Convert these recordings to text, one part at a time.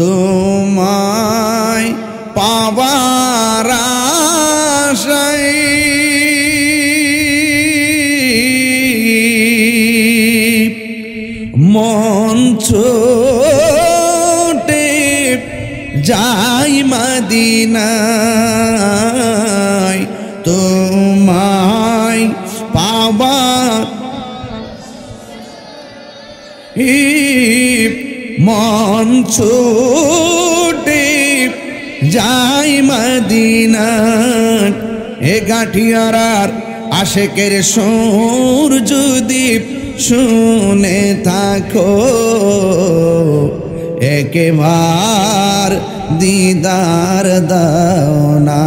তোমায় পাবার আশায় মন ছোটে যাই মদিনায় তোমায় পাবার মন ছোটে যাই মদিনায় এ গাঁঠিয়ারার আশেকের সুর যদি শুনে থাকো একবার দিদার দাও না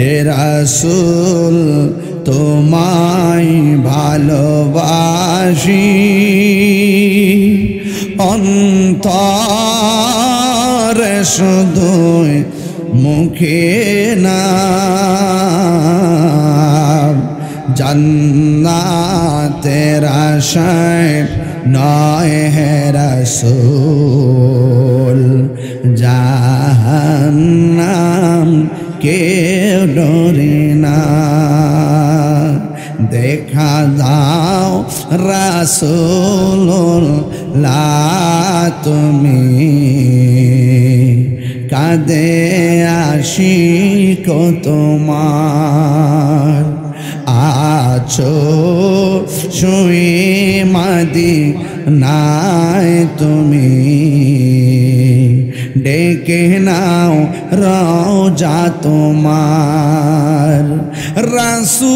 এ রাসূল তোমায় ভালোবাসি অন্তরে শুধুই মুখে না জান্নাতের আশায় নয় হে রাসূল জাহান্নাম কেউ ডরে না দেখা দাও রাসূলুল্লাহ তুমি কাঁদে আশিক তোমার আছো শুয়ে মদিনায় তুমি ডেকে নাও রওজা তোমার রাসূলুল্লাহ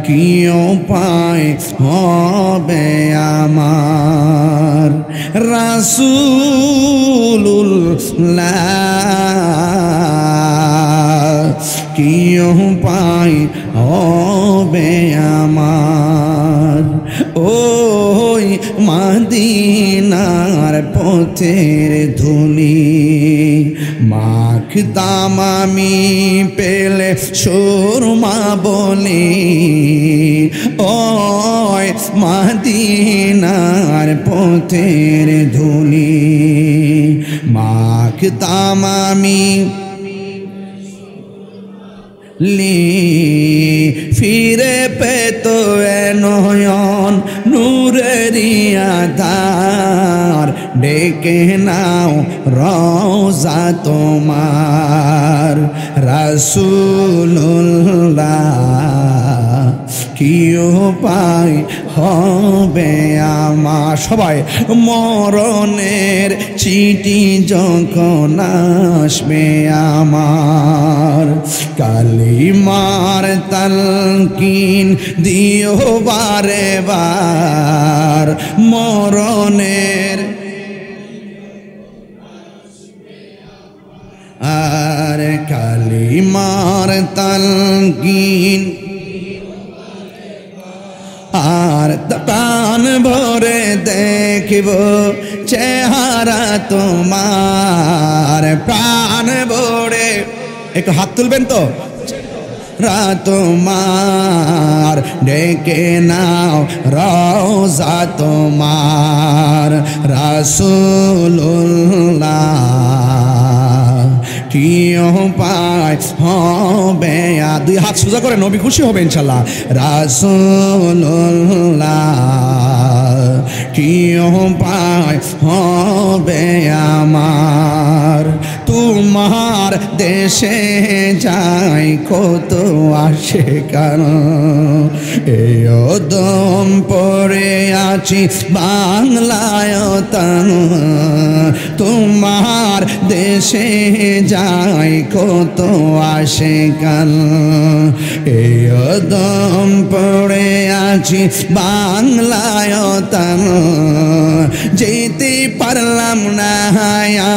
কি উপায় হবে আমার রাসূলুল্লাহ কি উপায় হবে আমার ওই মদিনার পথের ধুলি মাখতাম আমি পেলে সুরমা বলি ওই মদিনার পথের ধুলি মাখতাম আমি ফিরে পেতো নয়ন নূরেরি আধার ডেকে নাও রওজা তোমার রাসূলুল্লাহ কি উপায় হবে আমার সবাই মরণের চিঠি যখন আসবে আমার কালিমার তালকিন দিও বারে বার মরণের আর কালিমার তালকিন আর প্রাণ ভরে দেখব চেহারা তোমার প্রাণ ভরে একটু হাত তুলবেন তো তোমার ডেকে নাও রওজা তোমার রাসূলুল্লাহ কি উপায় হবে দুই হাত সোজা করে নবী খুশি হবে ইনশাআল্লাহ রাসূলুল্লাহ কি উপায় হবে আমার তোমার দেশে যাই কত আসে কান এই দম পড়ে আছি বাংলায় তান তোমার দেশে যাই কত আসে কান এই দম পড়ে আছি বাংলায় তান যেতে পারলাম না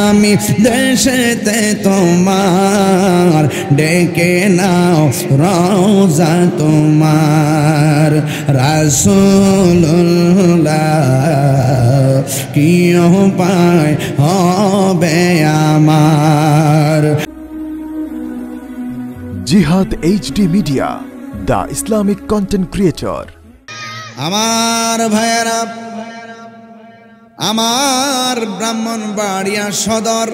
আমি দেশেতে তোমার ডেকে নাও রওজা তোমার রাসূলুল্লাহ কি উপায় হবে আমার জিহাদ HD media, the Islamic content creator. আমার ভাইয়েরা, আমার ব্রাহ্মণবাড়িয়া সদর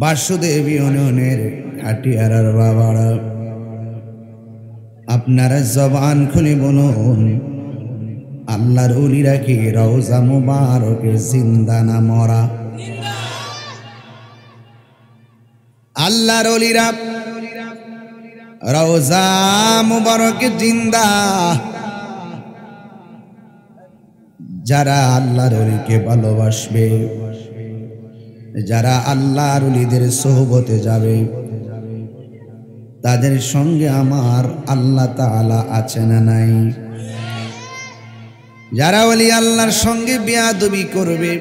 বাসুদেব ইউনিয়নের ঘাটিয়ারার বাবারা, আপনারা জবান খুলে বলুন, আল্লাহর ওলিরা কি রওজা মুবারকে জিন্দা না মরা? আল্লাহর ওলিরা রওজা মুবারকে জিন্দা। যারা আল্লাহর ওলিকে ভালোবাসবে, যারা আল্লাহর ওলিদের সোহবতে যাবে, তাদের সঙ্গে আমার আল্লাহ তাআলা আছে না নাই? যারা ওলি আল্লাহর সঙ্গে বেয়াদবি করবে,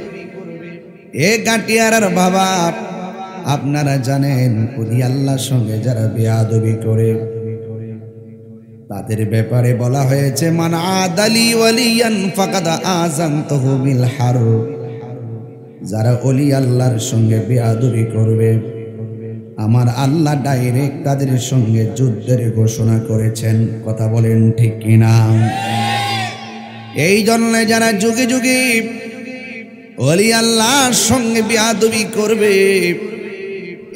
এ গাটিয়ারার বাবা, আপনারা জানেন ওলি আল্লাহর সঙ্গে যারা বেয়াদবি করে তাদের ব্যাপারে বলা হয়েছে, মান আদালি ওয়ালিয়ান ফাকাদ আযানতুহু বিল হারব। যারা ওলি আল্লাহর সঙ্গে বেয়াদবি করবে, আমার আল্লাহ ডাইরেক্ট তাদের সঙ্গে যুদ্ধের ঘোষণা করেছেন। কথা বলেন ঠিক কিনা? এই জন্য যারা যুগে যুগে ওলি আল্লাহর সঙ্গে বেয়াদবি করবে,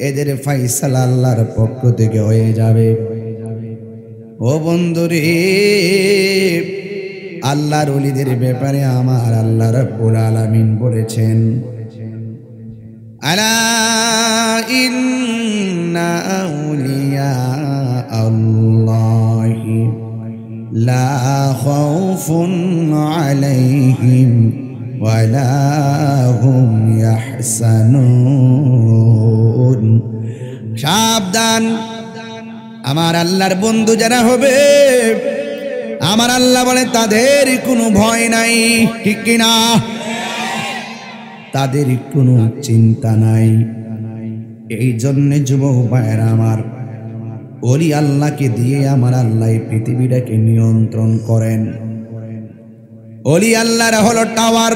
এদের ফায়সালা আল্লাহর পক্ষ থেকে হয়ে যাবে। ও বন্ধুরে, আল্লাহর ওলিদের ব্যাপারে আমার আল্লাহ রাব্বুল আলামিন বলেছেন, আলা ইন্না আউলিয়া আল্লাহি লা খাউফুন আলাইহিম ওয়ালা হুম ইয়াহসানুন। সাবধান, আমার আল্লাহর বন্ধু যারা হবে, আমার আল্লাহ বলে তাদের কোনো ভয় নাই, ঠিক কিনা? তাদের কোনো চিন্তা নাই। এই জন্য যুবক ভাইয়েরা আমার, ওলি আল্লাহকে দিয়ে আমার আল্লাহ পৃথিবীটাকে নিয়ন্ত্রণ করেন। ওলি আল্লাহর হলো টাওয়ার।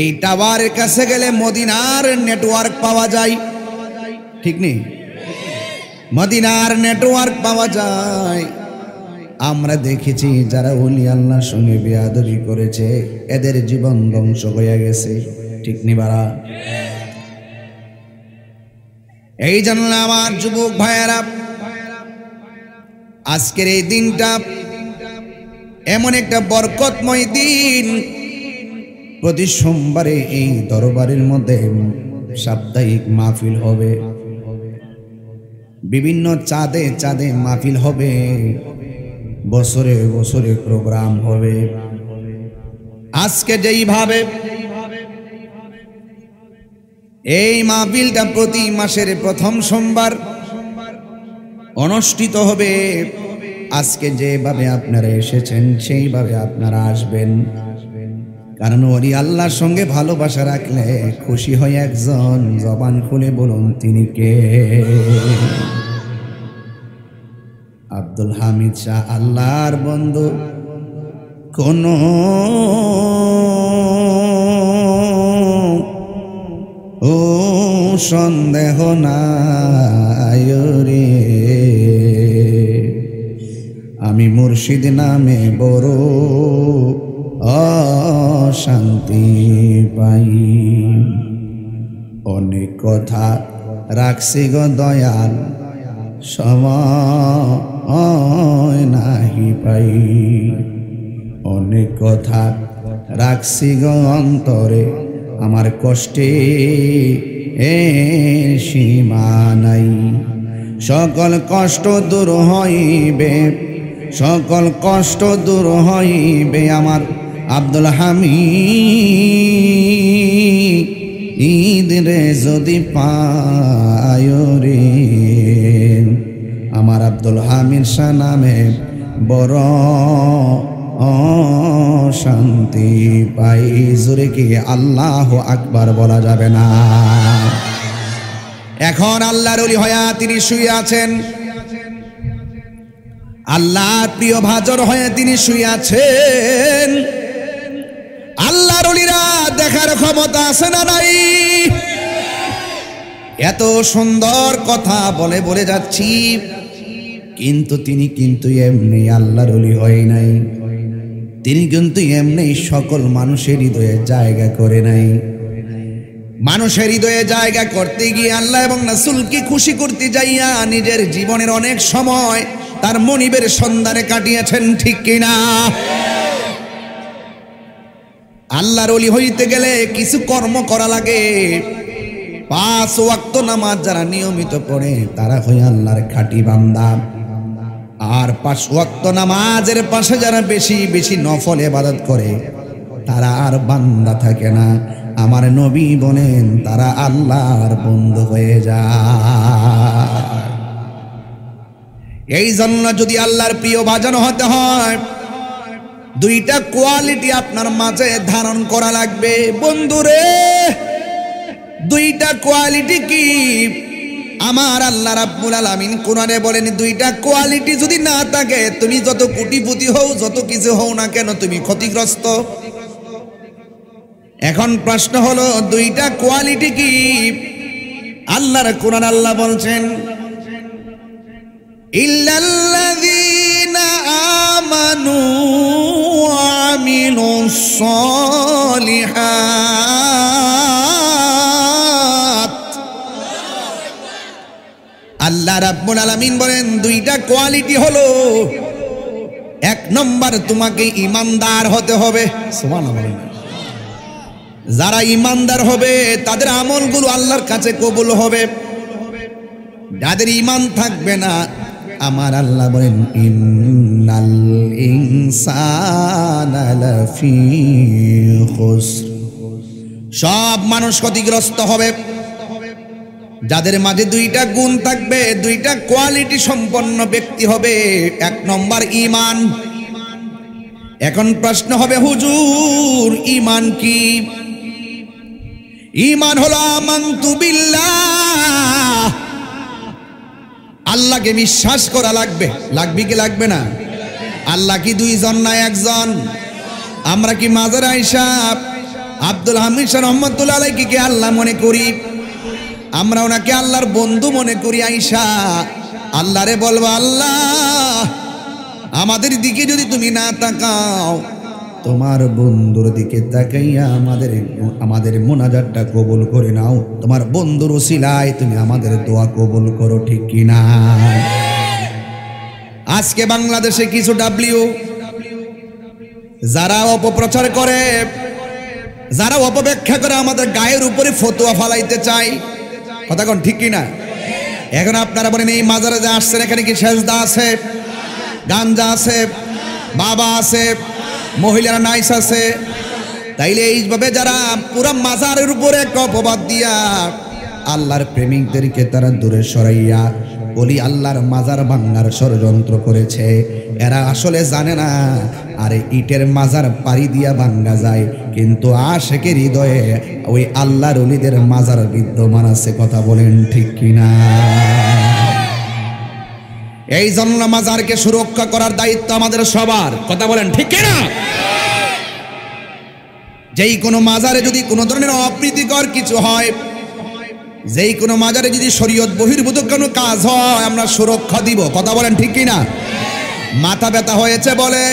এই টাওয়ারের কাছে গেলে মদিনার নেটওয়ার্ক পাওয়া যায়, ঠিক নেই? মদিনার নেটওয়ার্ক পাওয়া যায়। আমরা দেখেছি যারা ওলি আল্লাহর সঙ্গে বেয়াদবি করেছে, এদের জীবন ধ্বংস হয়ে গেছে, ঠিক নি বাড়া? এই জন্য আমার যুবক ভাইয়েরা, আজকের এই দিনটা এমন একটা বরকতময় দিন। প্রতি সোমবারে এই দরবারের মধ্যে সাপ্তাহিক মাহফিল হবে, বিভিন্ন চাঁদে চাঁদে মাহফিল হবে, বছরে বছরে প্রোগ্রাম হবে। আজকে যেইভাবে এই মাহফিলটা প্রতি মাসের প্রথম সোমবার অনুষ্ঠিত হবে, আজকে যেভাবে আপনারা এসেছেন সেইভাবে আপনারা আসবেন। কারণ ওলি আল্লাহর সঙ্গে ভালোবাসা রাখলে খুশি হয় একজন, জবান খুলে বলুন তিনি কে? আব্দুল হামিদ শাহ আল্লাহর বন্ধু। কোন ও সন্দেহ নাই রে, আমি মুর্শিদ নামে বড় অশান্তি পাই। অনেক কথা রাখছি গো দয়াল, সময় নাহি পাই। অনেক কথা রাখছি গো অন্তরে, আমার কষ্টে সীমা নাই। সকল কষ্ট দূর হইবে, সকল কষ্ট দূর হইবে আমার আব্দুল হামিদ রে যদি পায় রে। আমার আব্দুল হামিদ শাহ নামে বড় শান্তি পাই। জোরে কি আল্লাহ আকবার বলা যাবে না? এখন আল্লাহর ওলি হয়ে তিনি শুয়ে আছেন, আল্লাহর প্রিয় ভাজন হয়ে তিনি শুয়ে আছেন। আল্লাহর ওলিরা দেখার ক্ষমতা আছে না নাই? এত সুন্দর কথা বলে বলে যাচ্ছি, কিন্তু তিনি কিন্তু এমনি আল্লাহর ওলি হয় নাই। তিনি কিন্তু এমনি সকল মানুষের হৃদয়ে জায়গা করে নাই। মানুষের হৃদয়ে জায়গা করতে গিয়ে আল্লাহ এবং রাসূলকে খুশি করতে যাইয়া নিজের জীবনের অনেক সময় তার মনিবের সন্ধানে কাটিয়েছেন, ঠিক কিনা? আল্লাহর ওলি হইতে গেলে কিছু কর্ম করা লাগে। 5 ওয়াক্ত নামাজ যারা নিয়মিত পড়ে তারা হয় আল্লাহর খাঁটি বান্দা। আর 5 ওয়াক্ত নামাজের পাশে যারা বেশি বেশি নফল ইবাদত করে তারা আর বান্দা থাকে না। আমার নবী বলেন তারা আল্লাহর বন্ধু হয়ে যায়। এই জন্য যদি আল্লাহর প্রিয় বাজানো হতে হয়, 2টা কোয়ালিটি আপনার মাঝে ধারণ করা লাগবে বন্ধুরে। 2টা কোয়ালিটি কি? আমার আল্লাহ রাব্বুল আলামিন কোরআনে বলেন 2টা কোয়ালিটি যদি না থাকে তুমি যত কোটিপতি হও, যত কিছু হও না কেন, তুমি ক্ষতিগ্রস্ত। এখন প্রশ্ন হলো 2টা কোয়ালিটি কি? আল্লাহর কোরআন আল্লাহ বলছেন ইল্লাল্লাযীনা আমানু ওয়া আমিলুস সালিহাত। আল্লাহ রাব্বুল আলামিন বলেন 2টা কোয়ালিটি হলো, 1 নম্বর তোমাকে ঈমানদার হতে হবে। সুবহানাল্লাহ। যারা ঈমানদার হবে তাদের আমলগুলো আল্লাহর কাছে কবুল হবে। যাদের ঈমান থাকবে না, আমার আল্লাহ বলেন ইন্নাল ইনসানা লাফি খুসর, সব মানুষ ক্ষতিগ্রস্ত হবে। যাদের মাঝে 2টা গুণ থাকবে, 2টা কোয়ালিটি সম্পন্ন ব্যক্তি হবে। 1 নম্বর ঈমান। এখন প্রশ্ন হবে হুজুর ঈমান কি? ঈমান হলো আমানতু বিল্লাহ, আল্লাহকে বিশ্বাস করা লাগবে। লাগবে কি লাগবে না? আল্লাহ কি 2 জন না 1 জন? আমরা কি মাজার আয়েশা আব্দুল হামিদ শাহ রহমাতুল্লাহ আলাইহি কে আল্লাহ মনে করি? আমরা ওনাকে আল্লাহর বন্ধু মনে করি। আয়েশা আল্লাহরে বলবো, আল্লাহ আমাদের দিকে যদি তুমি না তাকাও, তোমার বন্ধুর দিকে তাকাইয়া আমাদের মোনাজাতটা কবুল করে নাও। তোমার বন্ধুর ওসিলায় তুমি আমাদের দোয়া কবুল করো, ঠিক কিনা? আজকে বাংলাদেশে কিছু ডাব্লিউ যারা অপপ্রচার করে, যারা অপব্যাখ্যা করে আমাদের গায়ের উপরে ফতোয়া ফালাইতে চায়, কথা কোন ঠিক কিনা? এখন আপনারা বলেন এই মাজারে যে আসছেন এখানে কি সেজদা আছে, গাঞ্জা আছে, বাবা আছে, মহিলারা নাইস আছে? তাইলে এইভাবে যারা পুরা মাজারের উপরে একটা অপবাদ দিয়া আল্লাহর প্রেমিকদেরকে তারা দূরে সরাইয়া বলি আল্লাহর মাজার ভাঙার ষড়যন্ত্র করেছে, এরা আসলে জানে না আরে ইটের মাজার পাড়ি দিয়া ভাঙ্গা যায়, কিন্তু আশেকের হৃদয়ে ওই আল্লাহর ওলিদের মাজার বিদ্যমান আছে। কথা বলেন ঠিক কিনা? এই জন্য মাজারকে সুরক্ষা করার দায়িত্ব আমাদের সবার। কথা বলেন ঠিক কিনা? যেই কোনো মাজারে যদি কোনো ধরনের অপ্রীতিকর কিছু হয়, যেই কোনো মাজারে যদি শরীয়ত বহির্ভূত কোনো কাজ হয়, আমরা সুরক্ষা দিব। কথা বলেন ঠিক কিনা? মাথা ব্যথা হয়েছে বলে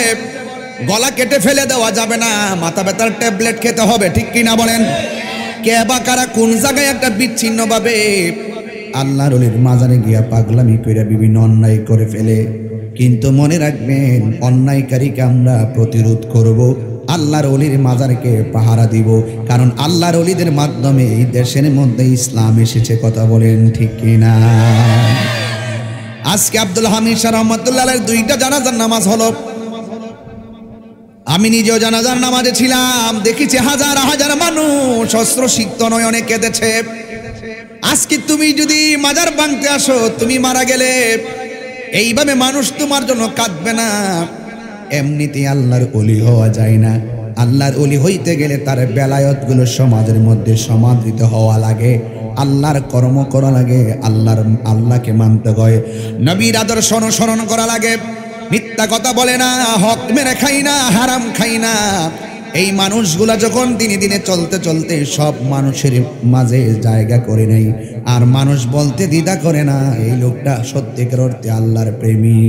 গলা কেটে ফেলে দেওয়া যাবে না, মাথা ব্যথার ট্যাবলেট খেতে হবে, ঠিক কিনা বলেন? কে বা কারা কোন জায়গায় একটা বিচ্ছিন্নভাবে আল্লাহর ওলির মাজারে গিয়া পাগলামি কইরা বিভিন্ন অন্যায় করে ফেলে, কিন্তু মনে রাখবেন অন্যায়কারীকে আমরা প্রতিরোধ করব, আল্লাহর ওলির মাজারকে পাহারা দিব, কারণ আল্লাহর ওলিদের মাধ্যমে এই দেশের মধ্যে ইসলাম এসেছে। কথা বলেন ঠিক কিনা? আজকে আব্দুল হামিদ শাহ রহমাতুল্লাহ আলাইহির 2টা জানাজার নামাজ হলো। আমি নিজেও জানাজার নামাজে ছিলাম, দেখেছি হাজার হাজার মানুষ অস্ত্র সিক্ত নয়নে কেঁদেছে। আজকে তুমি যদি মাজার ভাঙতে আসো, তুমি মারা গেলে এইভাবে মানুষ তোমার জন্য কাঁদবে না। এমনিতে আল্লাহর ওলি হওয়া যায় না। আল্লাহর ওলি হইতে গেলে তার বেলায়তগুলো সমাজের মধ্যে সমাদৃত হওয়া লাগে, আল্লাহর কর্ম করা লাগে, আল্লাহকে মানতে হয়, নবীর আদর্শ অনুসরণ করা লাগে। মিথ্যা কথা বলে না, হক মেরে খাই না, হারাম খাই না, এই মানুষগুলা যখন দিনে দিনে চলতে চলতে সব মানুষের মাঝে জায়গা করে নেই, আর মানুষ বলতে দ্বিধা করে না এই লোকটা সত্যিকার অর্থে আল্লাহর প্রেমী।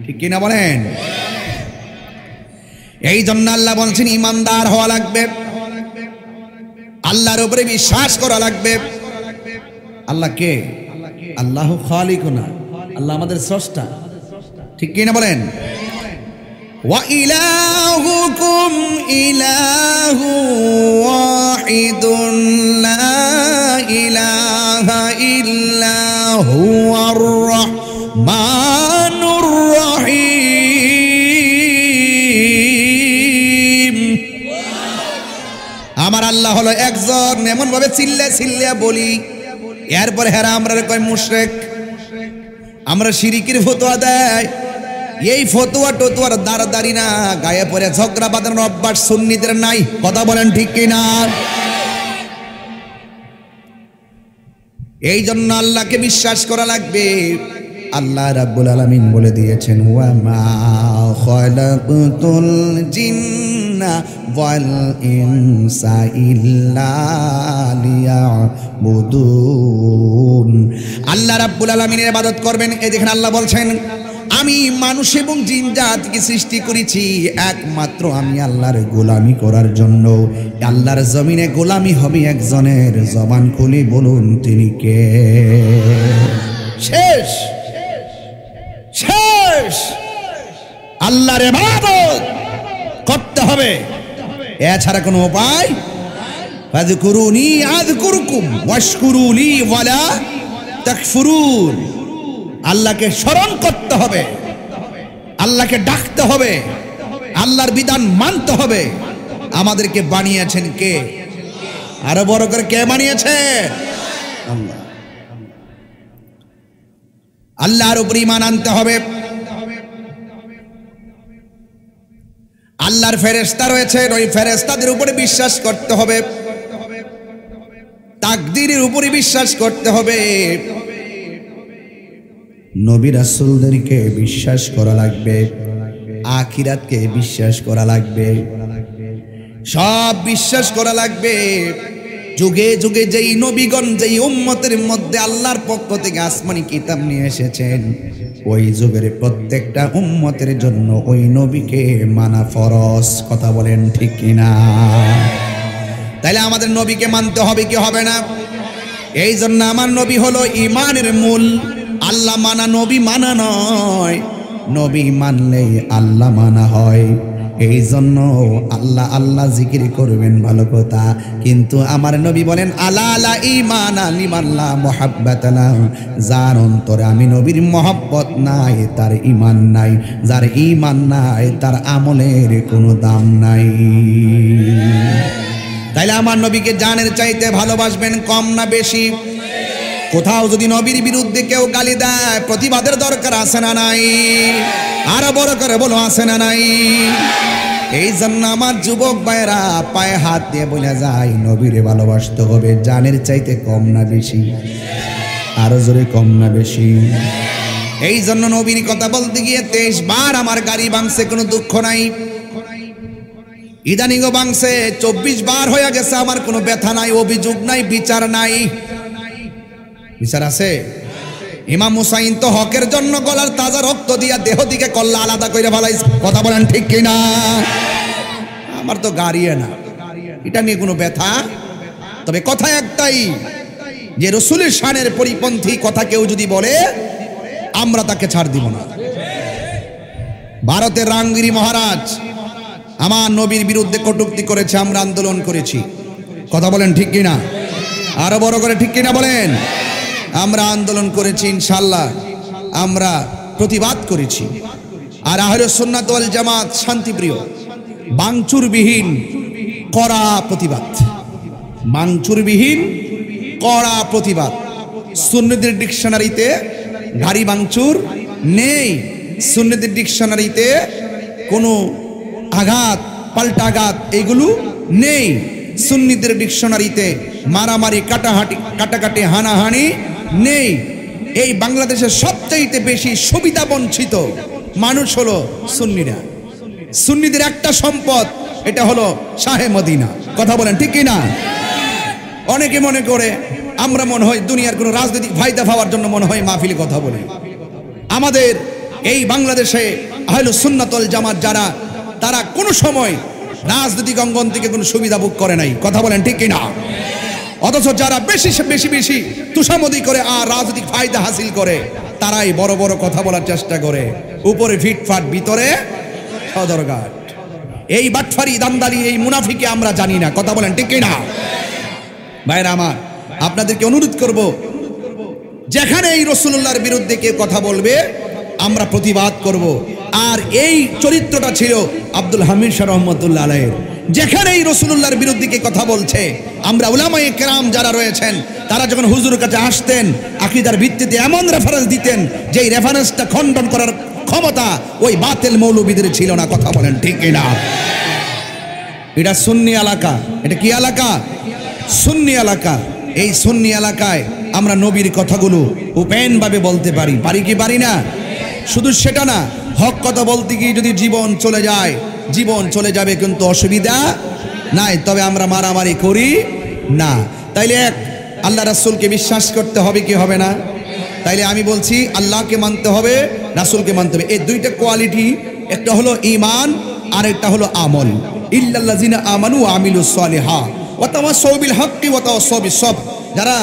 ঠিক কিনা বলেন? এই জন্য আল্লাহ বলছেন ইমানদার হওয়া লাগবে, আল্লাহর উপরে বিশ্বাস করা লাগবে। আল্লাহ কে? আল্লাহু খালিকুনা, আল্লাহ আমাদের স্রষ্টা। ঠিক কিনা বলেন? ওয়া ইলাহুকুম ইলাহু ওয়াহিদুন লা ইলাহা ইল্লা হুয়ার রাহমানুর রহিম। আমার আল্লাহ হলো একজন, এমন ভাবে চিল্লা বলি, এরপরে হেরা আমরা কয় মুশরিক, আমরা শিরিকের ফতোয়া দেয়। এই ফতোয়া টতুয়ার দাঁড়াদাঁড়ি না, গায়ে পরে ঝগড়া বাঁধানোর অভ্যাস সুন্নিদের নাই। কথা বলেন ঠিক কিনা? এই জন্য আল্লাহকে বিশ্বাস করা লাগবে। আল্লাহ রাব্বুল আলামিন বলে দিয়েছেন ওয়া মা খালাকতুল জিন্না ওয়াল ইনসা ইল্লা লিয়াবুদুন। আল্লাহ রাব্বুল আলামিনের ইবাদত করবেন। এই দেখেন আল্লাহ বলছেন আমি মানুষ এবং জিন জাতিকে সৃষ্টি করেছি একমাত্র আমি আল্লাহর গোলামি করার জন্য। আল্লাহর জমিনে গোলামি হবে একজনের, জবান খুলে বলুন তিনি কে? শেষ শেষ। আল্লাহর ইবাদত করতে হবে, এছাড়া কোনো উপায়। ফাযকুরুনি আযকুরুকুম ওয়াশকুরুলি ওয়ালা তাকফুরুন। আল্লাহকে স্মরণ করতে হবে, আল্লাহকে ডাকতে হবে, আল্লাহর বিধান মানতে হবে। আমাদেরকে বানিয়েছেন কে? আরো বড় করে কে বানিয়েছে? আল্লাহ। আল্লাহর উপর ঈমান আনতে হবে। আল্লাহর ফেরেশতা রয়েছে, ওই ফেরেশতাদের উপরে বিশ্বাস করতে হবে, তাকদীরের উপরে বিশ্বাস করতে হবে, নবী রাসূলদেরকে বিশ্বাস করা লাগবে, আখিরাতকে বিশ্বাস করা লাগবে, সব বিশ্বাস করা লাগবে। যুগে যুগে যেই নবীগণ যেই উম্মতের মধ্যে আল্লাহর পক্ষ থেকে আসমানি কিতাব নিয়ে এসেছেন, ওই যুগের প্রত্যেকটা উম্মতের জন্য ওই নবীকে মানা ফরজ। কথা বলেন ঠিক কিনা? তাইলে আমাদের নবীকে মানতে হবে কি হবে না? এই জন্য আমার নবী হলো ঈমানের মূল। আল্লাহ মানা নবী মানা নয়, নবী মানলেই আল্লাহ মানা হয়। এই জন্য আল্লাহ আল্লাহ জিকির করবেন ভালো কথা, কিন্তু আমার নবী বলেন আলা আলা ঈমানা লিমান লা মুহাব্বাতা লাহু। যার অন্তরে আমি নবীর মহব্বত নাই তার ঈমান নাই, যার ঈমান নাই তার আমলের কোনো দাম নাই। তাইলে আমার নবীকে জানের চাইতে ভালোবাসবেন কম না বেশি? কোথাও যদি নবীর বিরুদ্ধে কেউ গালি দেয়, প্রতিবাদের দরকার আছে না নাই? আরো বড় করে বলো আছে না নাই? এই জন্য আমার যুবক ভাইরা পায়ে হাত দিয়ে বলে যায় নবীরে ভালোবাসতে হবে জানের চাইতে কম না বেশি? আরো জোরে কম না বেশি? এই জন্য নবীর কথা বলতে গিয়ে 23 বার আমার গাড়ি ভাঙছে, কোনো দুঃখ নাই। ইদানিংও ভাঙছে, 24 বার হয়ে গেছে, আমার কোনো ব্যথা নাই, অভিযোগ নাই, বিচার নাই। বিচার আছে? ইমাম হুসাইন তো হকের জন্য গলার তাজা রক্ত দিয়া দেহ দিকে কল্লা আলাদা করে ফেলাইছে। কথা বলেন ঠিক কিনা? আমার তো গাড়িয়ে না, এটা নিয়ে কোনো ব্যথা। তবে কথা একটাই, যে রসুলের শানের পরিপন্থী কথা কেউ যদি বলে আমরা তাকে ছাড় দিব না। ভারতের রাঙ্গিরি মহারাজ আমার নবীর বিরুদ্ধে কটূক্তি করেছে, আমরা আন্দোলন করেছি। কথা বলেন ঠিক কিনা? আরো বড় করে ঠিক কিনা বলেন? আমরা আন্দোলন করেছি, ইনশাআল্লাহ আমরা প্রতিবাদ করেছি। আর আহলে সুন্নাত ওয়াল জামাত শান্তিপ্রিয়, ভাঙচুরবিহীন কড়া প্রতিবাদ, ভাঙচুরবিহীন কড়া প্রতিবাদ। সুন্নতের ডিকশনারিতে গাড়ি ভাঙচুর নেই, সুন্নতের ডিকশনারিতে কোনো আঘাত পাল্টাঘাত এগুলো নেই, সুন্নিদের ডিকশনারিতে মারামারি কাটাকাটি হানাহানি নেই। এই বাংলাদেশের সবচাইতে বেশি সুবিধা বঞ্চিত মানুষ হলো সুন্নিরা। সুন্নিদের একটা সম্পদ, এটা হলো শাহে মদিনা। কথা বলেন ঠিক কি না? অনেকে মনে করে আমরা মনে হয় দুনিয়ার কোনো রাজনৈতিক ফায়দা পাওয়ার জন্য মনে হয় মাহফিলে কথা বলে। আমাদের এই বাংলাদেশে আহলুস সুন্নাত ওয়াল জামাত যারা, তারা কোনো সময় রাজনৈতিক অঙ্গন থেকে কোনো সুবিধা ভোগ করে নাই। কথা বলেন ঠিক কি না? অথচ যারা বেশি বেশি তুষামদি করে আর রাজনৈতিক ফায়দা হাসিল করে, তারাই বড় বড় কথা বলার চেষ্টা করে, উপরে ফিটফাট ভিতরে সদরঘাট। এই বাটফারি দান্দালি এই মুনাফিকে আমরা জানি না। কথা বলেন ঠিক কি না? ভাইরা আমার, আপনাদেরকে অনুরোধ করব, যেখানে এই রাসূলুল্লাহর বিরুদ্ধে কেউ কথা বলবে আমরা প্রতিবাদ করব। আর এই চরিত্রটা ছিল আব্দুল হামিদ শাহ রহমতুল্লাহ আলাইহির। যেখানে এই রাসূলুল্লাহর বিরুদ্ধে কে কথা বলছে, আমরা উলামায়ে কেরাম যারা রয়েছেন, তারা যখন হুজুরের কাছে আসতেন আকীদার ভিত্তিতে এমন রেফারেন্স দিতেন যে এই রেফারেন্সটা খণ্ডন করার ক্ষমতা ওই বাতিল মৌলবীদের ছিল না। কথা বলেন ঠিক কিনা? এটা সুন্নি এলাকা। এটা কি এলাকা? সুন্নি এলাকা। এই সুন্নি এলাকায় আমরা নবীর কথাগুলো ওপেনভাবে বলতে পারি। পারি কি পারি না? শুধু সেটা না, হক কথা বলতে গিয়ে যদি জীবন চলে যায়, জীবন চলে যাবে, কিন্তু অসুবিধা নাই। তবে আমরা মারামারি করি না। তাইলে এক আল্লাহ রাসূলকে বিশ্বাস করতে হবে কি হবে না? তাইলে আমি বলছি আল্লাহকে মানতে হবে, রাসূলকে মানতে হবে। এই দুইটা কোয়ালিটি, একটা হলো ঈমান আর একটা হলো আমল। ইল্লাল্লাযিনা আমানু ওয়া আমিলুস সালিহাত ওয়া তাওয়াসাউ বিল হাক্কি ওয়া তাওয়াসাউ বিস সবর। যারা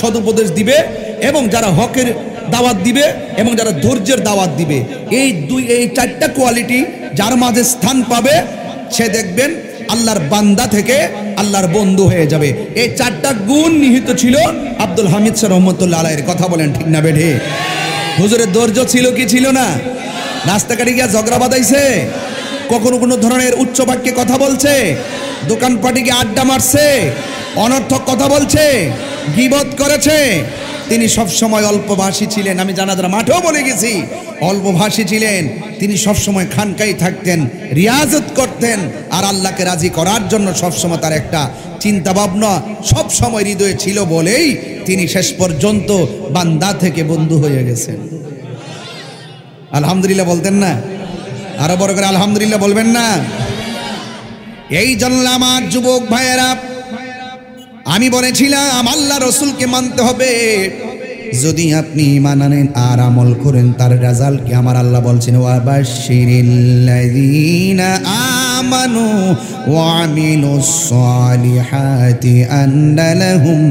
সদুপদেশ দিবে এবং যারা হকের দাওয়াত দিবে এবং যারা ধৈর্যের দাওয়াত দিবে, এই চারটা কোয়ালিটি যার মাঝে স্থান পাবে, সে দেখবেন আল্লাহর বান্দা থেকে আল্লাহর বন্ধু হয়ে যাবে। এই চারটা গুণ নিহিত ছিল আব্দুল হামিদ শাহ রহমতুল্লাহ আলাইহির। কথা বলেন ঠিক না বেঠে? হুজুরের ধৈর্য ছিল কি ছিল না? রাস্তাঘাটে গিয়ে ঝগড়া বাঁধাইছে? কখনো কোনো ধরনের উচ্চ বাক্যে কথা বলছে? দোকানপাটে গিয়ে আড্ডা মারছে? অনর্থক কথা বলছে? গীবত করেছে? তিনি সবসময় অল্পভাষী ছিলেন। আমি জানাজার মাঠেও বলে গেছি, অল্পভাষী ছিলেন। তিনি সবসময় খানকাই থাকতেন, রিয়াজত করতেন, আর আল্লাহকে রাজি করার জন্য সবসময় তার একটা চিন্তা ভাবনা সবসময় হৃদয়ে ছিল বলেই তিনি শেষ পর্যন্ত বান্দা থেকে বন্ধু হয়ে গেছেন। আলহামদুলিল্লাহ বলতেন না? আরো বড় করে আলহামদুলিল্লাহ বলবেন না? এই জন্য আমার যুবক ভাইয়েরা, আমি বলেছিলাম আল্লাহ রসুলকে মানতে হবে। যদি আপনি ঈমান আনেন আর আমল করেন, তার রেজাল্ট কি আমার আল্লাহ বলছেন, ওয়াবাশশিরিল্লাযীনা আমানু ওয়া আমিলুস সালিহাতি আন্না লাহুম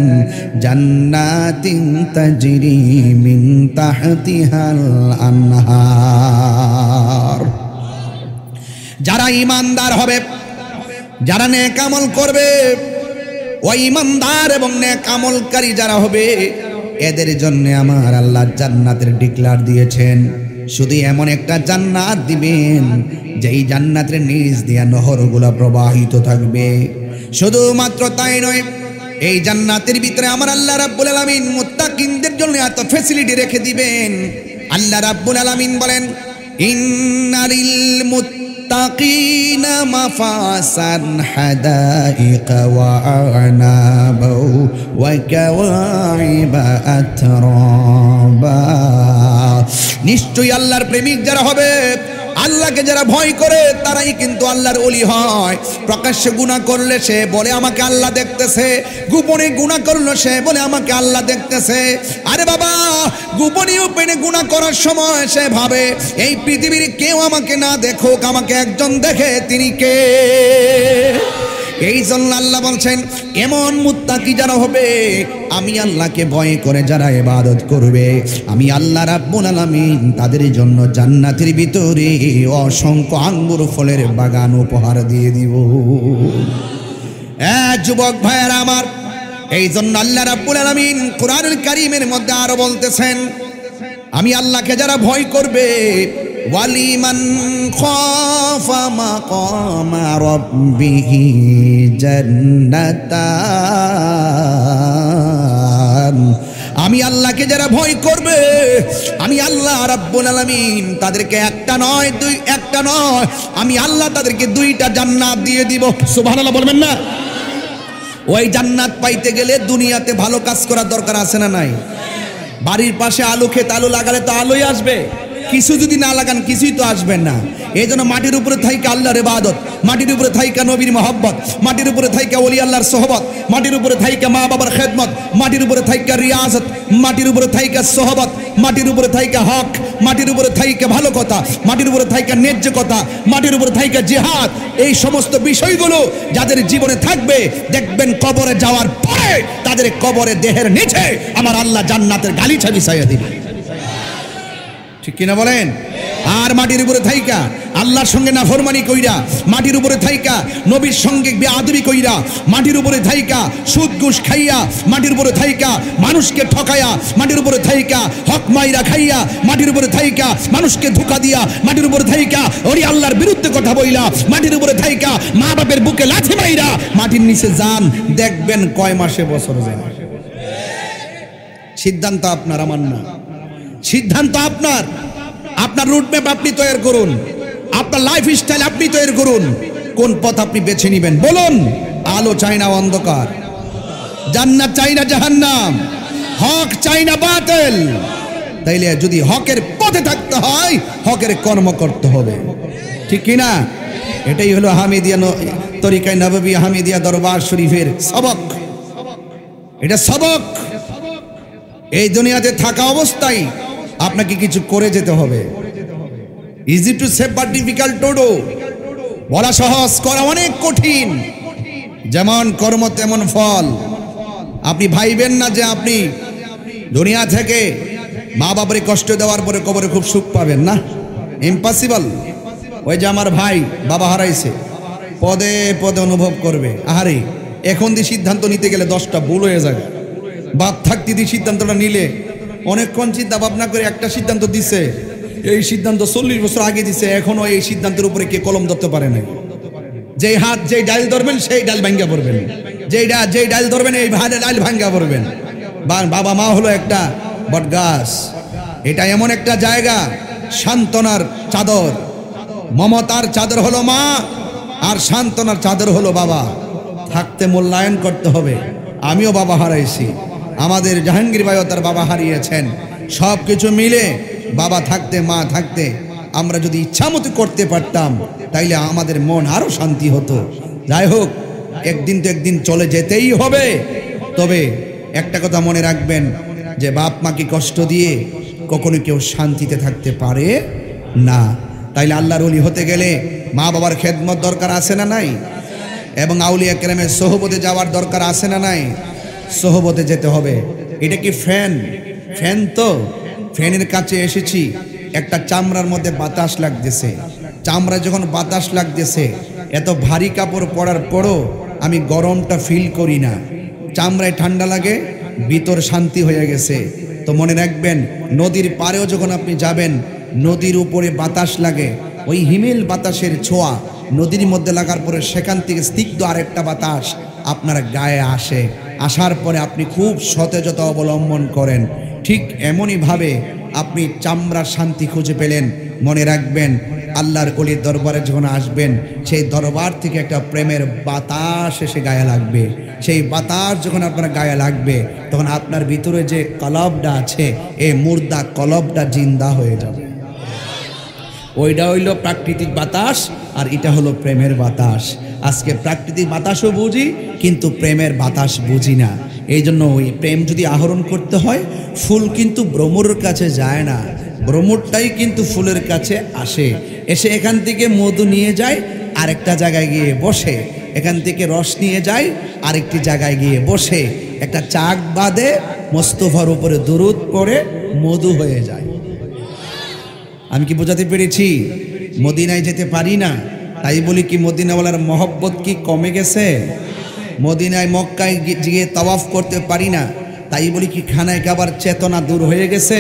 জান্নাতিন তাজরি মিন তাহতিহাল আনহার। যারা ঈমানদার হবে, যারা নেক আমল করবে, ওই ঈমানদার এবং নেক আমলকারী যারা হবে, এদের জন্য আমার আল্লাহ জান্নাতের ডিক্লার দিয়েছেন। শুধু এমন একটা জান্নাত দিবেন যেই জান্নাতের নিচ দিয়ে নহরগুলো প্রবাহিত থাকবে। শুধুমাত্র তাই নয়, এই জান্নাতের ভিতরে আমার আল্লাহ রাব্বুল আলামিন মুত্তাকিনদের জন্য এত ফ্যাসিলিটি রেখে দিবেন। আল্লাহ রাব্বুল আলামিন বলেন, ইন্নালিল মুত্তাকিনা মাফাসান হাদাইকা ওয়া আনাবা ওয়া কাওয়াইবা আতরাবা। নিশ্চয়ই আল্লাহর প্রেমিক যারা হবে, আল্লাহকে যারা ভয় করে, তারাই কিন্তু আল্লাহর ওলি হয়। প্রকাশ্যে গুনাহ করলে সে বলে আমাকে আল্লাহ দেখতেছে, গোপনে গুনাহ করলে সে বলে আমাকে আল্লাহ দেখতেছে। আরে বাবা, গোপনে ওপেনে গুনাহ করার সময় সে ভাবে এই পৃথিবীর কেউ আমাকে না দেখুক, আমাকে একজন দেখে, তিনি কে? এই জন্য আল্লাহ বলছেন, এমন মুত্তাকি যারা হবে, আমি আল্লাহকে ভয় করে যারা ইবাদত করবে, আমি আল্লাহ রাব্বুল আলামিন তাদের জন্য জান্নাতের ভিতরে অসংখ্য আঙ্গুর ফলের বাগান উপহার দিয়ে দিব। যুবক ভাইয়েরা আমার, এই জন্য আল্লাহ রাব্বুল আলামিন কোরআনুল কারীমের মধ্যে আরো বলতেছেন, আমি আল্লাহকে যারা ভয় করবে, ওয়ালিমান খাফা মাকামা রাব্বিহি জান্নাতান। আমি আল্লাহকে যারা ভয় করবে, আমি আল্লাহ রাব্বুল আলামিন তাদেরকে একটা নয়, আমি আল্লাহ তাদেরকে দুইটা জান্নাত দিয়ে দিব। সুবহানাল্লাহ বলবেন না? ওই জান্নাত পাইতে গেলে দুনিয়াতে ভালো কাজ করার দরকার আছে না নাই? বাড়ির পাশে আলু ক্ষেত, আলু লাগালে তো আলুই আসবে, কিছু যদি না লাগান কিছুই তো আসবেন না। এই জন্য মাটির উপরে থাইকা আল্লাহর ইবাদত, মাটির উপরে থাইকা নবীর মহব্বত, মাটির উপরে থাইকা ওলি আল্লাহর সোহবত, মাটির উপরে থাইকা মা বাবার খেদমত, মাটির উপরে থাইকা রিয়াজত, মাটির উপরে থাইকা সোহবত, মাটির উপরে থাইকা হক, মাটির উপরে থাইকা ভালো কথা, মাটির উপরে থাইকা ন্যায্য কথা, মাটির উপরে থাইকা জিহাদ। এই সমস্ত বিষয়গুলো যাদের জীবনে থাকবে, দেখবেন কবরে যাওয়ার পরে তাদের কবরে দেহের নিচে আমার আল্লাহ জান্নাতের গালিচা বিছাইয়া দিবে। ঠিক কিনা বলেন? আর মাটির উপরে থাইকা আল্লাহর সঙ্গে নাফরমানি কইরা, মাটির উপরে থাইকা নবীর সঙ্গে বেআদবি কইরা, মাটির উপরে থাইকা সুদ ঘুষ খাইয়া, মাটির উপরে থাইকা মানুষকে ঠকাইয়া, মাটির উপরে থাইকা হক মাইরা খাইয়া, মাটির উপরে থাইকা মানুষকে ধোঁকা দিয়া, মাটির উপরে থাইকা ওরি আল্লাহর বিরুদ্ধে কথা বইলা, মাটির উপরে থাইকা মা বাপের বুকে লাথি মাইরা মাটির নিচে যান, দেখবেন কয় মাসে বছর যায়। সিদ্ধান্ত আপনার, আমার না। সিদ্ধান্ত আপনার। আপনার রুটম্যাপ আপনি তৈরি করুন, আপনার লাইফ স্টাইল আপনি তৈরি করুন। কোন পথ আপনি বেছে নেবেন বলুন? আলো চাই না অন্ধকার, জান্নাত চাই না জাহান্নাম, হক চাই না বাতিল। তাইলে যদি হকের পথে থাকতে হয়, হকের কর্ম করতে হবে। ঠিক কিনা? এটাই হলো হামিদিয়া তরিকায়ে নববী হামিদিয়া দরবার শরীফের সবক। এটা সবক। এই দুনিয়াতে থাকা অবস্থায় আপনাকে কিছু করে যেতে হবে। Easy to say but difficult to do. বলা সহজ, করা অনেক কঠিন। যেমন কর্ম তেমন ফল। আপনি ভাইবেন না যে আপনি দুনিয়া থেকে মা বাবার কষ্ট দেওয়ার পরে কবরে খুব সুখ পাবেন, না, ইম্পসিবল। ওই যে আমার ভাই বাবা হারাইছে, পদে পদে অনুভব করবে, আহারে এখন দিয়ে সিদ্ধান্ত নিতে গেলে 10টা ভুল হয়ে যাবে। বাপ থাকতে দিয়ে সিদ্ধান্তটা নিলে অনেকক্ষণ চিন্তা ভাবনা করে একটা সিদ্ধান্ত দিছে, এই সিদ্ধান্ত 40 বছর আগে দিছে, এখনো এই সিদ্ধান্তের উপরে কে কলম ধরতে পারে না। যেই হাত যেই ডাল ধরবেন সেই ডাল ভাঙ্গা পড়বেন, যেই ডাল ধরবেন এই ডাল ভাঙ্গা পড়বেন। বাবা মা হলো একটা বট গাছ। এটা এমন একটা জায়গা, সান্ত্বনার চাদর, মমতার চাদর হলো মা, আর সান্ত্বনার চাদর হলো বাবা। থাকতে মূল্যায়ন করতে হবে। আমিও বাবা হারাইছি, আমাদের জাহাঙ্গীর ভাইও তার বাবা হারিয়েছেন। সব কিছু মিলে বাবা থাকতে মা থাকতে আমরা যদি ইচ্ছামতো করতে পারতাম, তাইলে আমাদের মন আরো শান্তি হতো। যাই হোক, একদিন তো একদিন চলে যেতেই হবে। তবে একটা কথা মনে রাখবেন যে বাপ মাকে কষ্ট দিয়ে কখনো কেউ শান্তিতে থাকতে পারে না। তাইলে আল্লাহর ওলি হতে গেলে মা বাবার খেদমত দরকার আছে না নাই? এবং আউলিয়া কেরামের সোহবতে যাওয়ার দরকার আছে না নাই? সোহবতে যেতে হবে। এটা কি ফ্যান? ফ্যান তো। ফ্যানের কাছে এসেছি, একটা চামড়ার মধ্যে বাতাস লাগতেছে। চামড়া যখন বাতাস লাগতেছে, এত ভারী কাপড় পরার পরও আমি গরমটা ফিল করি না। চামড়ায় ঠান্ডা লাগে, ভিতর শান্তি হয়ে গেছে। তো মনে রাখবেন, নদীর পাড়েও যখন আপনি যাবেন, নদীর উপরে বাতাস লাগে, ওই হিমেল বাতাসের ছোঁয়া নদীর মধ্যে লাগার পরে সেখান থেকে স্নিগ্ধ আরেকটা বাতাস আপনার গায়ে আসে। আসার পরে আপনি খুব সতেজতা অবলম্বন করেন। ঠিক এমনইভাবে আপনি চামড়ার শান্তি খুঁজে পেলেন। মনে রাখবেন, আল্লাহর ওলির দরবারে যখন আসবেন, সেই দরবার থেকে একটা প্রেমের বাতাস এসে গায়ে লাগবে। সেই বাতাস যখন আপনার গায়ে লাগবে, তখন আপনার ভিতরে যে কলবটা আছে, এই মুর্দা কলবটা জিন্দা হয়ে যাবে। ওইটা হইল প্রাকৃতিক বাতাস, আর এটা হলো প্রেমের বাতাস। আজকে প্রাকৃতিক বাতাসও বুঝি, কিন্তু প্রেমের বাতাস বুঝি না। এই জন্য ওই প্রেম যদি আহরণ করতে হয়, ফুল কিন্তু ভ্রমরের কাছে যায় না, ভ্রমরটাই কিন্তু ফুলের কাছে আসে। এসে এখান থেকে মধু নিয়ে যায়, আরেকটা জায়গায় গিয়ে বসে। এখান থেকে রস নিয়ে যায়, আরেকটি জায়গায় গিয়ে বসে। একটা চাক বাঁধে, মোস্তফার উপরে দুরূদ পড়ে, মধু হয়ে যায়। আমি কি বোঝাতে পেরেছি? মদিনায় যেতে পারি না, তাই বলি কি মদিনাওয়ালার মহব্বত কি কমে গেছে? মদিনায় মক্কায় গিয়ে তাওয়াফ করতে পারি না, তাই বলি কি খানায় খাবার চেতনা দূর হয়ে গেছে?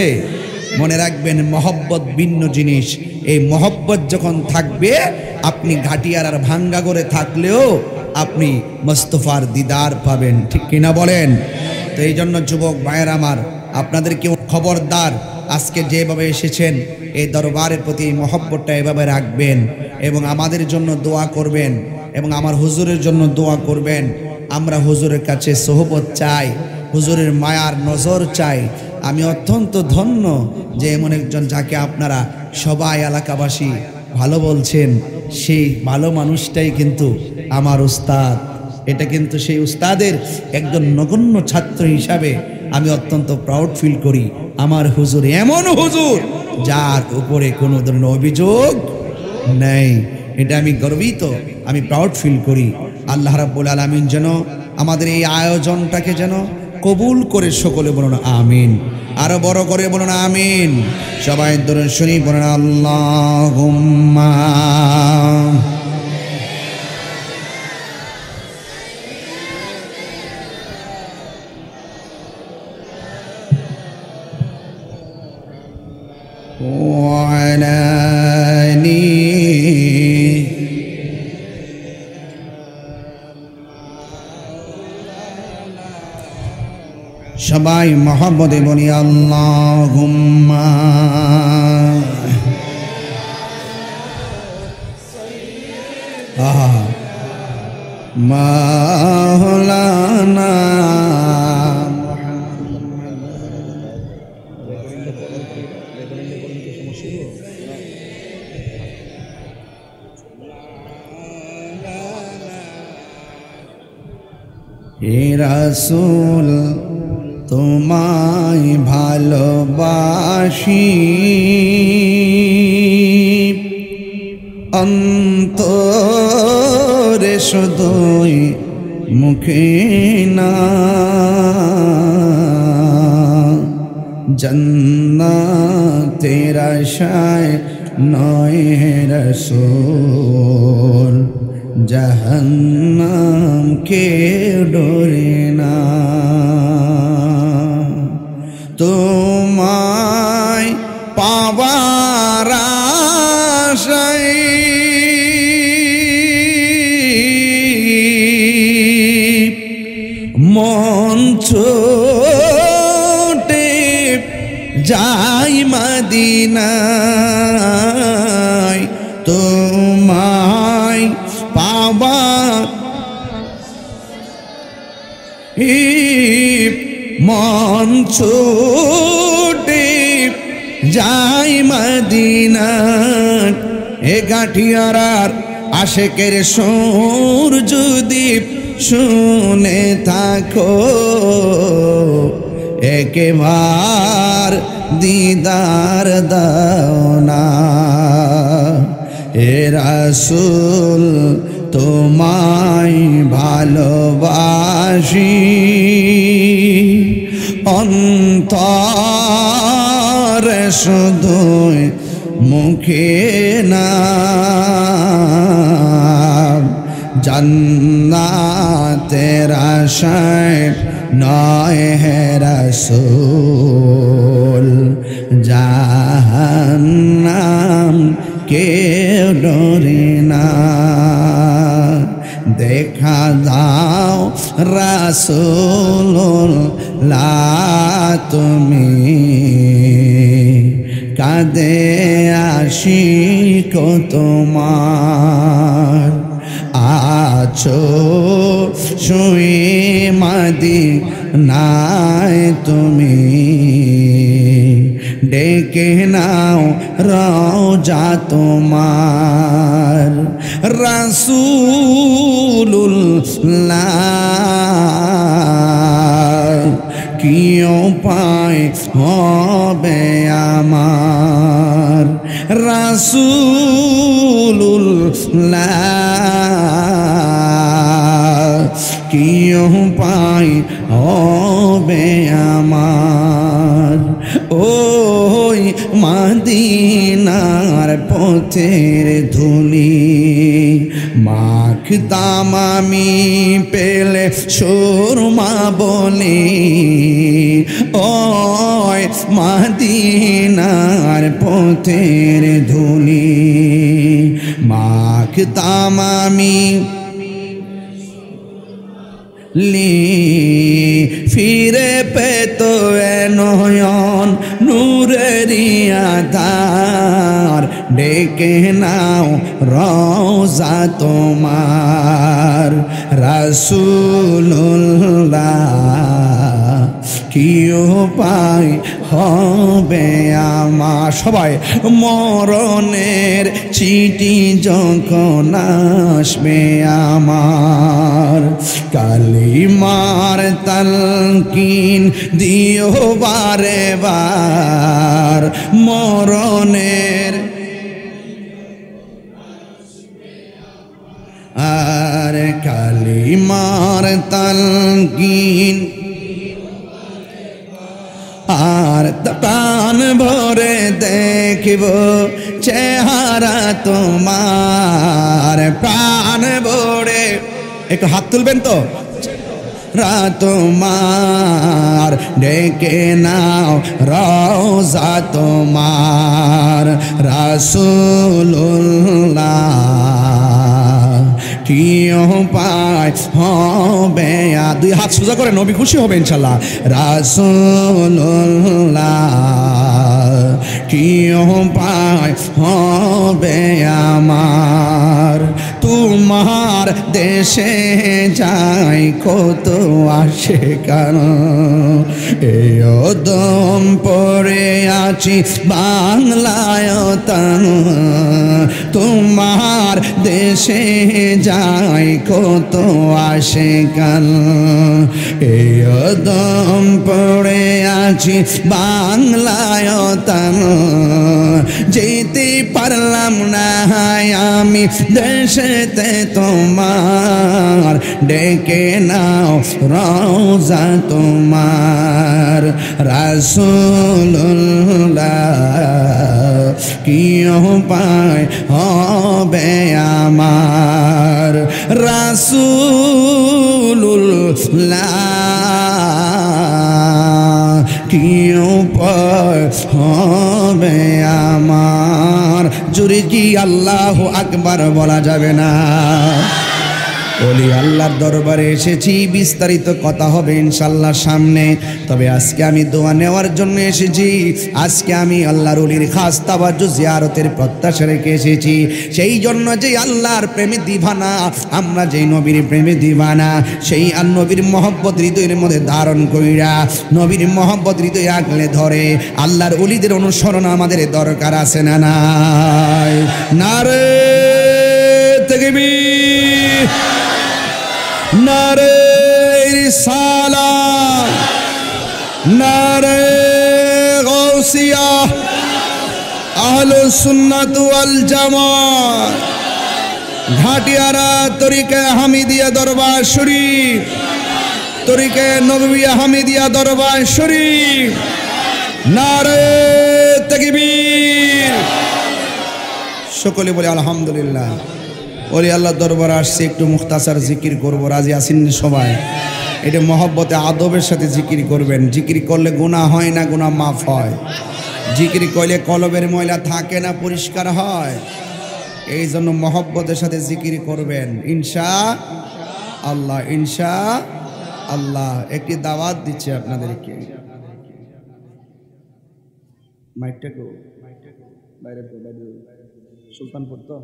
মনে রাখবেন, মহব্বত ভিন্ন জিনিস। এই মহব্বত যখন থাকবে, আপনি ঘাটিয়ার আর ভাঙ্গা করে থাকলেও আপনি মোস্তফার দিদার পাবেন। ঠিক কিনা বলেন? তো এই জন্য যুবক ভাইয়ের আমার, আপনাদেরকে খবরদার, আজকে যেভাবে এসেছেন এই দরবারের প্রতি এই মহব্বতটা এভাবে রাখবেন, এবং আমাদের জন্য দোয়া করবেন, এবং আমার হুজুরের জন্য দোয়া করবেন। আমরা হুজুরের কাছে সোহবত চাই, হুজুরের মায়ার নজর চাই। আমি অত্যন্ত ধন্য যে এমন একজন যাকে আপনারা সবাই এলাকাবাসী ভালো বলছেন, সেই ভালো মানুষটাই কিন্তু আমার উস্তাদ। এটা কিন্তু সেই উস্তাদের একজন নগণ্য ছাত্র হিসাবে আমি অত্যন্ত প্রাউড ফিল করি। আমার হুজুর এমন হুজুর যার উপরে কোনো ধরনের অভিযোগ নেই, এটা আমি গর্বিত, আমি প্রাউড ফিল করি। আল্লাহ রাব্বুল আলামিন যেন আমাদের এই আয়োজনটাকে যেন কবুল করে, সকলে বলুন আমিন। আরো বড় করে বলুন আমিন। সবাই দরুদ শরীফ বলুন আল্লাহুম্মা। সবাই মহব্বতে বলি আল্লাহুম্মা। মাওলানা হে রাসূল তোমায় ভালোবাসি, অন্তরে শুধুই মুখে না, জান্নাতের আশায় নয় রাসূল, জাহান্নাম কে ডরে না। তোমায় পাবার আশায় মন ছোটে যাই মদিনায়, তোমায় পাবার মন ছোটে যাই মদিনায়। এ গাঠিয়ারার আশেকের সুর যদি শুনে থাকো, একবার দিদার দাও না। হে রাসূল তোমায় ভালোবাসি, অন্তরে শুধুই মুখে না, জান্নাতের আশায় নয় হে রাসূল, জাহান্নাম কেউ ডরে না। দেখা দাও রাসূলুল্লাহ তুমি, কাঁদে আশিক তোমার, আছো শুয়ে মদিনায় তুমি, ডেকে নাও রওজা তোমার। রাসূলুল্লাহ কি উপায় হবে আমার, রাসূলুল্লাহ কি উপায় হবে আমার। ওই মদিনার পথের ধুলি মাখতাম আমি পেলে সুরমা বলি, ওই মদিনার পথের ধুলি মাখতাম আমি ফিরে পেতো নয়ন নূরেরি আধার, ডেকে নাও রওজা তোমার। রাসূলুল্লাহ কি উপায় হবে আমার। সবাই মরণের চিঠি যখন আসবে আমার, কালিমার তালকিন দিও বারে বার, মরণের আর কালিমার তালকিন আর প্রাণ ভরে দেখব চেহারা তোমার, প্রাণ ভরে। একটু হাত তুলবেন তো। তোমার ডেকে নাও রওজা তোমার, রাসূলুল্লাহ কি উপায় হবে। দুই হাত সোজা করে, নবী খুশি হবে ইনশাল্লাহ। রাসূলুল্লাহ কি উপায় হবে আমার, তোমার দেশে যাই কত আসে কেন, এই দম পড়ে আছি বাংলায় তান, তোমার দেশে যাই কত আসে কেন, এই দম পড়ে আছি বাংলায় তান, যেতে পারলাম না আমি দেশেতে তোমার, ডেকে নাও রওজা তোমার, রাসূলুল্লাহ কি উপায় হবে আমার, রাসূলুল্লাহ কি উপায় হবে আমার। জোরে কি আল্লাহু আকবার বলা যাবে না? ওলি আল্লাহর দরবারে এসেছি, বিস্তারিত কথা হবে ইনশাআল্লাহ সামনে। তবে আজকে আমি দোয়া নেওয়ার জন্য এসেছি। আজকে আমি আল্লাহর ওলির খাস তাওয়াজ্জু জিয়ারতের প্রত্যাশা রেখে এসেছি। সেই জন্য যে আল্লাহর প্রেমে দিবানা, আমরা যেই নবীর প্রেমে দিবানা, সেই আর নবীর মহব্বত হৃদয়ের মধ্যে ধারণ কইরা, নবীর মহব্বত হৃদয়ে আগলে ধরে আল্লাহর ওলিদের অনুসরণ আমাদের দরকার আছে না নাই? নারে তাকবীর, নারে রিসালাত, নারে গাউসিয়া, আহলুস সুন্নাত ওয়াল জামাত, ঘাটিয়ারা তরিকা হামিদিয়া দরবার শরীফ, তরিকা নববিয়া হামিদিয়া দরবার শরীফ, নারে তাকবীর। সকলে বলে আলহামদুলিল্লাহ। ওলি আল্লাহ দরবার আসছে, একটু মুখতাসার জিকির করবো। রাজি আছেন সবাই? এটা মহব্বতে আদবের সাথে জিকির করবেন। জিকির করলে গুনাহ হয় না, গুনাহ মাফ হয়। জিকির করলে কলবের ময়লা থাকে না, পরিষ্কার হয়। এই জন্য মহব্বতের সাথে জিকির করবেন ইনশাআল্লাহ, ইনশাআল্লাহ। একটি দাওয়াত দিচ্ছি আপনাদেরকে। মাইকটা কো বাইরে সুলতানপুর তো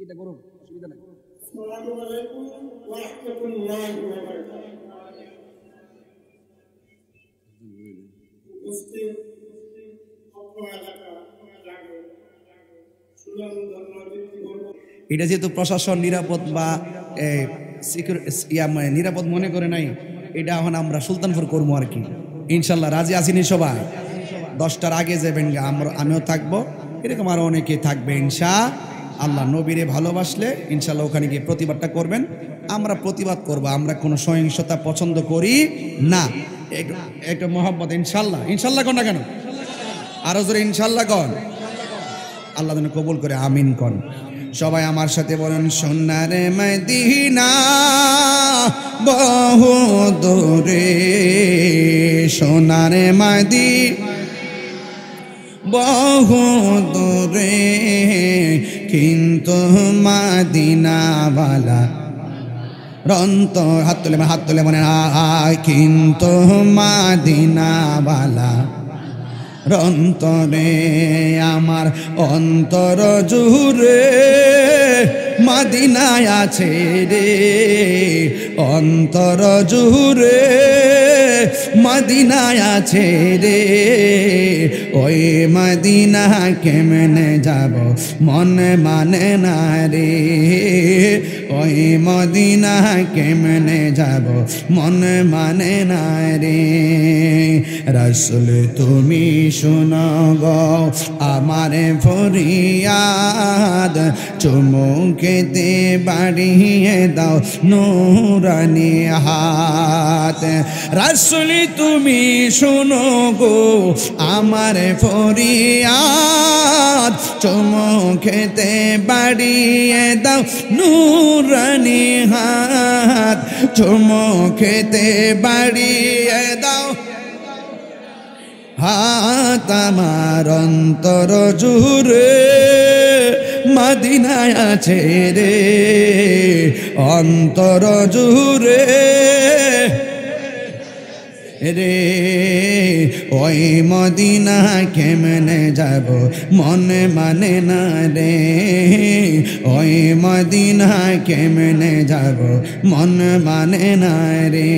এটা করুন, অসুবিধা নাই। আসসালামু আলাইকুম ওয়া রাহমাতুল্লাহি ওয়া বারাকাতুহু। এটা যেহেতু প্রশাসন নিরাপদ বা নিরাপদ মনে করে নাই, এটা এখন আমরা সুলতানপুর করবো আর কি ইনশাল্লাহ। রাজি আসিনি সবাই? 10টার আগে যাবেন, আমিও থাকবো, এরকম আরো অনেকে থাকবে ইনশাআল্লাহ। নবীরে ভালোবাসলে ইনশাল্লাহ ওখানে গিয়ে প্রতিবাদটা করবেন। আমরা প্রতিবাদ করব, আমরা কোনো সহিংসতা পছন্দ করি না। একটু মহব্বত ইনশাল্লাহ, ইনশাল্লাহ কন না কেন? আরো জোরে ইনশাল্লাহ কন। আল্লাহ যেন কবুল করে, আমিন কন। সবাই আমার সাথে বলেন, সোনারে মদিনা বহু দূরে, সোনারে মদিনা বহু দূরে, কিন্তু মদিনাওয়ালা রন্ত। হাত তুলে মনে, কিন্তু মদিনাওয়ালা অন্তরে আমার অন্তর জুড়ে মদিনায় আছে রে, অন্তর জুড়ে মদিনায় আছে রে। ওই মদিনা কেমনে যাব মনে মানে না রে, ওই মদিনা কেমনে যাব মনে মানে না রে। রাসূল তুমি শোনো গো আমার ফরিয়াদ, চুমুকেতে বাড়িয়ে দাও নূরানি হাত। রাসূল তুমি শোনো গো আমার ফরিয়াদ, চুমুকেতে বাড়িয়ে দাও নূরানি হাত, চুমুকেতে বাড়িয়ে দাও হাত। আমার অন্তর জুড়ে মদিনায় আছে রে, অন্তর জুড়ে রে। ওই মদিনা কেমনে যাব মনে মানে না রে, ওই মদিনা কেমনে যাব মন মানে না রে।